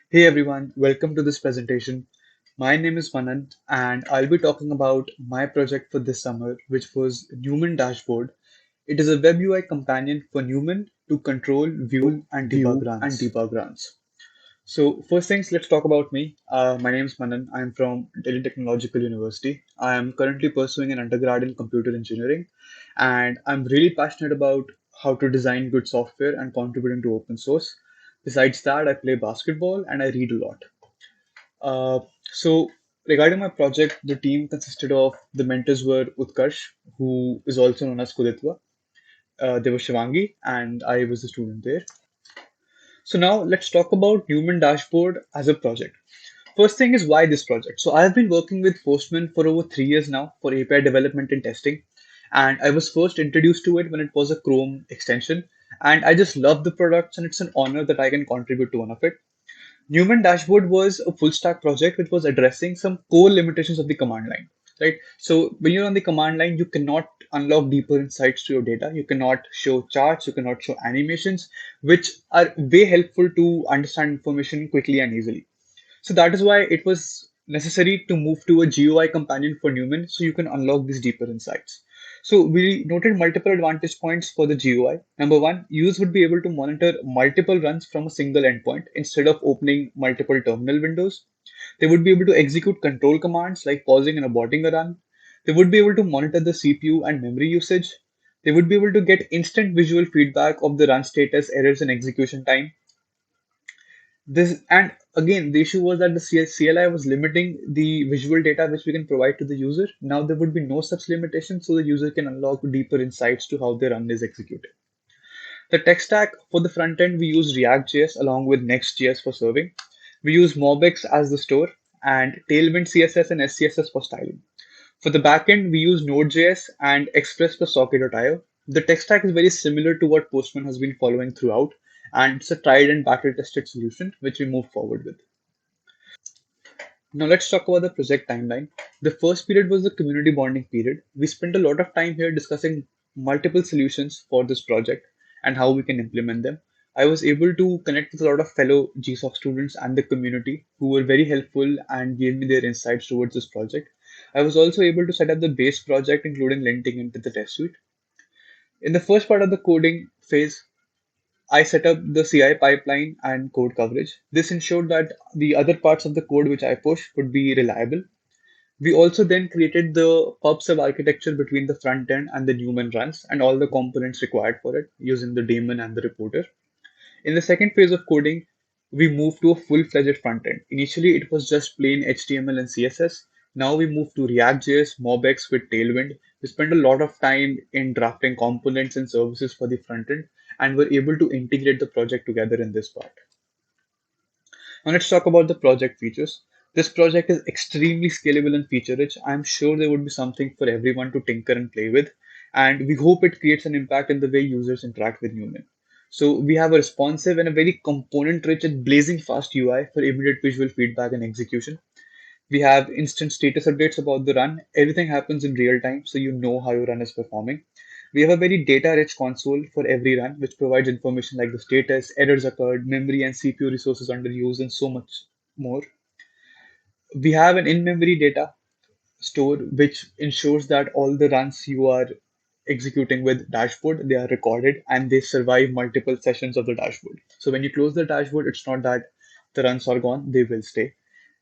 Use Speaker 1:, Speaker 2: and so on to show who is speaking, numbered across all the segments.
Speaker 1: Hey everyone, welcome to this presentation. My name is Manan and I'll be talking about my project for this summer, which was Newman Dashboard. It is a web UI companion for Newman to control, view, and debug runs. So first things, let's talk about me. My name is Manan. I'm from Delhi Technological University. I am currently pursuing an undergrad in computer engineering, and I'm really passionate about how to design good software and contributing to open source. Besides that, I play basketball and I read a lot. Uh, so regarding my project, the team consisted of the mentors were Utkarsh, who is also known as Kuditwa. There was Shivangi, and I was a student there. So now let's talk about Newman Dashboard as a project. First thing is why this project. So I've been working with Postman for over 3 years now for API development and testing. And I was first introduced to it when it was a Chrome extension. And I just love the products and it's an honor that I can contribute to one of it. Newman Dashboard was a full stack project which was addressing some core limitations of the command line, right? So when you're on the command line, you cannot unlock deeper insights to your data. You cannot show charts, you cannot show animations, which are way helpful to understand information quickly and easily. So that is why it was necessary to move to a GUI companion for Newman so you can unlock these deeper insights. So we noted multiple advantage points for the GUI. Number one, users would be able to monitor multiple runs from a single endpoint instead of opening multiple terminal windows. They would be able to execute control commands like pausing and aborting a run. They would be able to monitor the CPU and memory usage. They would be able to get instant visual feedback of the run status, errors, and execution time. This and again, the issue was that the CLI was limiting the visual data which we can provide to the user. Now there would be no such limitation, so the user can unlock deeper insights to how their run is executed. The tech stack for the front end, we use React.js along with Next.js for serving. We use MobX as the store and Tailwind CSS and SCSS for styling. For the backend, we use Node.js and Express plus Socket.io. The tech stack is very similar to what Postman has been following throughout, and it's a tried and battle tested solution which we move forward with. Now let's talk about the project timeline. The first period was the community bonding period. We spent a lot of time here discussing multiple solutions for this project and how we can implement them. I was able to connect with a lot of fellow GSOC students and the community who were very helpful and gave me their insights towards this project. I was also able to set up the base project, including linting into the test suite. In the first part of the coding phase, I set up the CI pipeline and code coverage. This ensured that the other parts of the code which I push would be reliable. We also then created the pub sub architecture between the front end and the Newman runs and all the components required for it using the daemon and the reporter. In the second phase of coding, we moved to a full-fledged front end. Initially, it was just plain HTML and CSS. Now we moved to React.js, MobX with Tailwind. We spent a lot of time in drafting components and services for the front end, and were able to integrate the project together in this part. Now let's talk about the project features. This project is extremely scalable and feature rich. I'm sure there would be something for everyone to tinker and play with, and we hope it creates an impact in the way users interact with Newman. So we have a responsive and a very component rich and blazing fast UI for immediate visual feedback and execution. We have instant status updates about the run. Everything happens in real time, so you know how your run is performing. We have a very data-rich console for every run, which provides information like the status, errors occurred, memory and CPU resources under use, and so much more. We have an in-memory data store, which ensures that all the runs you are executing with dashboard, they are recorded and they survive multiple sessions of the dashboard. So when you close the dashboard, it's not that the runs are gone, they will stay.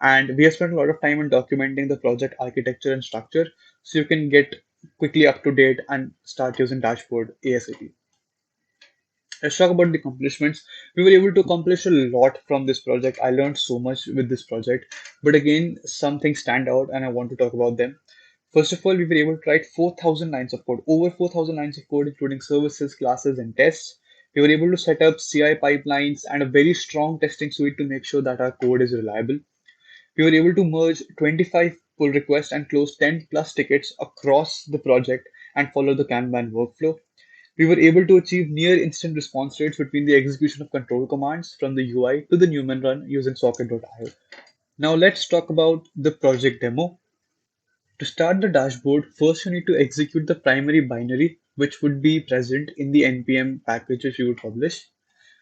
Speaker 1: And we have spent a lot of time on documenting the project architecture and structure so you can get quickly up to date and start using dashboard ASAP. Let's talk about the accomplishments. We were able to accomplish a lot from this project. I learned so much with this project, but again, some things stand out and I want to talk about them. First of all, we were able to write 4,000 lines of code, over 4,000 lines of code, including services, classes, and tests. We were able to set up CI pipelines and a very strong testing suite to make sure that our code is reliable. We were able to merge 25 pull requests and close 10 plus tickets across the project and follow the Kanban workflow. We were able to achieve near instant response rates between the execution of control commands from the UI to the Newman run using socket.io. Now let's talk about the project demo. To start the dashboard, first you need to execute the primary binary, which would be present in the npm package which you would publish.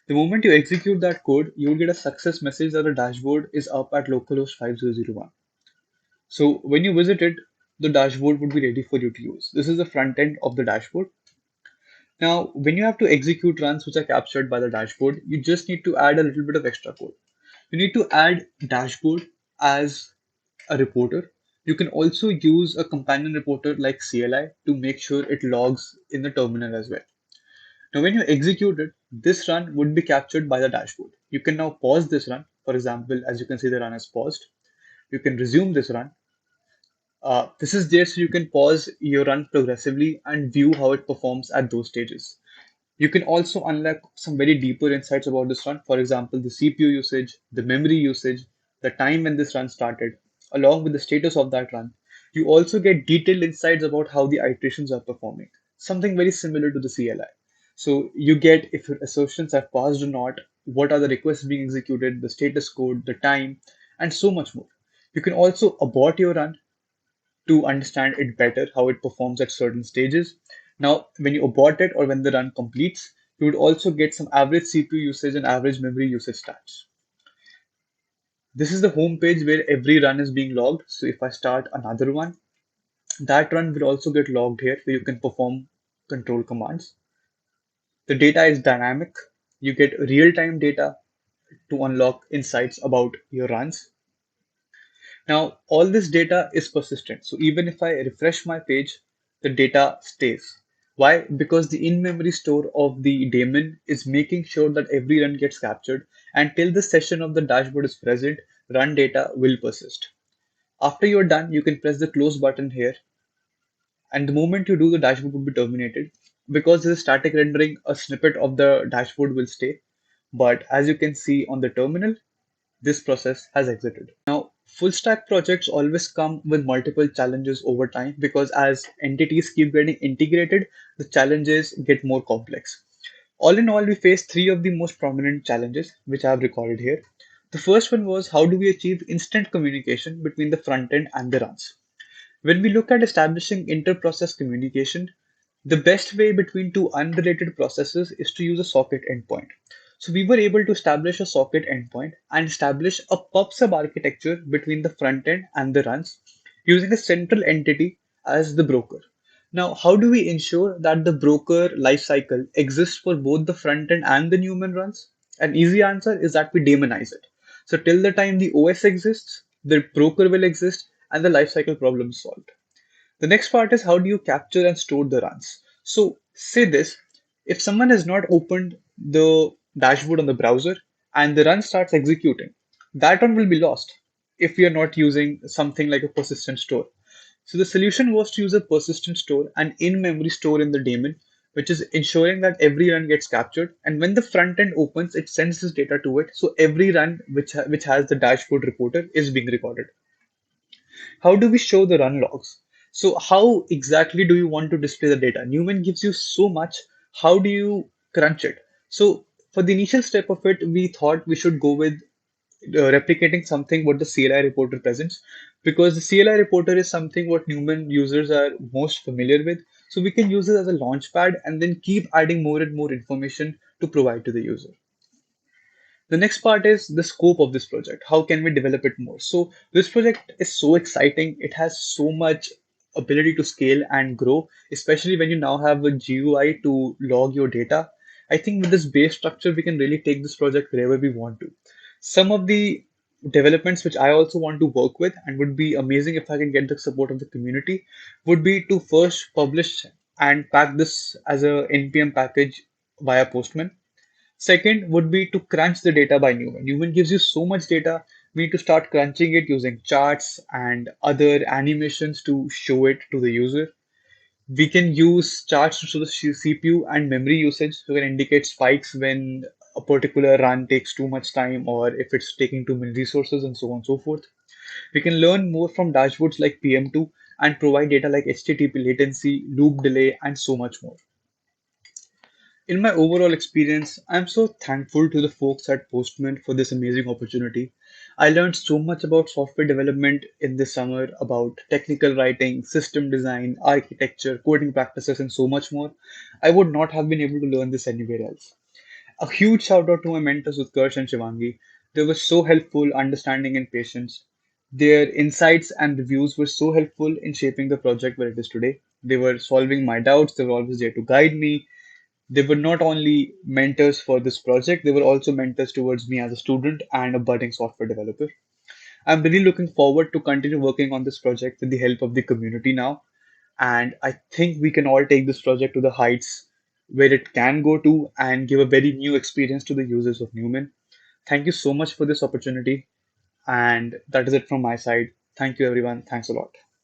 Speaker 1: The moment you execute that code, you will get a success message that the dashboard is up at localhost 5001. So when you visit it, the dashboard would be ready for you to use. This is the front end of the dashboard. Now, when you have to execute runs which are captured by the dashboard, you just need to add a little bit of extra code. You need to add dashboard as a reporter. You can also use a companion reporter like CLI to make sure it logs in the terminal as well. Now, when you execute it, this run would be captured by the dashboard. You can now pause this run. For example, as you can see, the run is paused. You can resume this run. This is there so you can pause your run progressively and view how it performs at those stages. You can also unlock some very deeper insights about this run. For example, the CPU usage, the memory usage, the time when this run started, along with the status of that run. You also get detailed insights about how the iterations are performing, something very similar to the CLI. So you get if your assertions have passed or not, what are the requests being executed, the status code, the time, and so much more. You can also abort your run to understand it better, how it performs at certain stages. Now, when you abort it or when the run completes, you would also get some average CPU usage and average memory usage stats. This is the home page where every run is being logged. So if I start another one, that run will also get logged here where you can perform control commands. The data is dynamic. You get real-time data to unlock insights about your runs. Now, all this data is persistent. So even if I refresh my page, the data stays. Why? Because the in-memory store of the daemon is making sure that every run gets captured and till the session of the dashboard is present, run data will persist. After you're done, you can press the close button here and the moment you do, the dashboard will be terminated. Because this is static rendering, a snippet of the dashboard will stay. But as you can see on the terminal, this process has exited. Now, full stack projects always come with multiple challenges over time because as entities keep getting integrated, the challenges get more complex. All in all, we faced three of the most prominent challenges, which I have recorded here. The first one was how do we achieve instant communication between the front end and the runs? When we look at establishing inter-process communication, the best way between two unrelated processes is to use a socket endpoint. So we were able to establish a socket endpoint and establish a pub sub architecture between the front end and the runs using a central entity as the broker. Now, how do we ensure that the broker lifecycle exists for both the front end and the Newman runs? An easy answer is that we daemonize it. So till the time the OS exists, the broker will exist and the lifecycle problem is solved. The next part is how do you capture and store the runs? So say this, if someone has not opened the dashboard on the browser and the run starts executing, that one will be lost if we are not using something like a persistent store. So the solution was to use a persistent store and in-memory store in the daemon, which is ensuring that every run gets captured. And when the front end opens, it sends this data to it. So every run which has the dashboard reporter is being recorded. How do we show the run logs? So how exactly do you want to display the data? Newman gives you so much. How do you crunch it? So for the initial step of it, we thought we should go with replicating something what the CLI reporter presents because the CLI reporter is something what Newman users are most familiar with. So we can use it as a launchpad and then keep adding more and more information to provide to the user. The next part is the scope of this project. How can we develop it more? So this project is so exciting. It has so much ability to scale and grow, especially when you now have a GUI to log your data. I think with this base structure, we can really take this project wherever we want to. Some of the developments which I also want to work with and would be amazing if I can get the support of the community would be to first publish and pack this as a NPM package via Postman. Second would be to crunch the data by Newman. Newman gives you so much data, we need to start crunching it using charts and other animations to show it to the user. We can use charts to show the CPU and memory usage, so we can indicate spikes when a particular run takes too much time or if it's taking too many resources and so on and so forth. We can learn more from dashboards like PM2 and provide data like HTTP latency, loop delay, and so much more. In my overall experience, I'm so thankful to the folks at Postman for this amazing opportunity. I learned so much about software development in this summer, about technical writing, system design, architecture, coding practices, and so much more. I would not have been able to learn this anywhere else. A huge shout out to my mentors Utkarsh and Shivangi. They were so helpful, understanding, and patience. Their insights and reviews were so helpful in shaping the project where it is today. They were solving my doubts, they were always there to guide me. They were not only mentors for this project, they were also mentors towards me as a student and a budding software developer. I'm really looking forward to continue working on this project with the help of the community now. And I think we can all take this project to the heights where it can go to and give a very new experience to the users of Newman. Thank you so much for this opportunity. And that is it from my side. Thank you, everyone. Thanks a lot.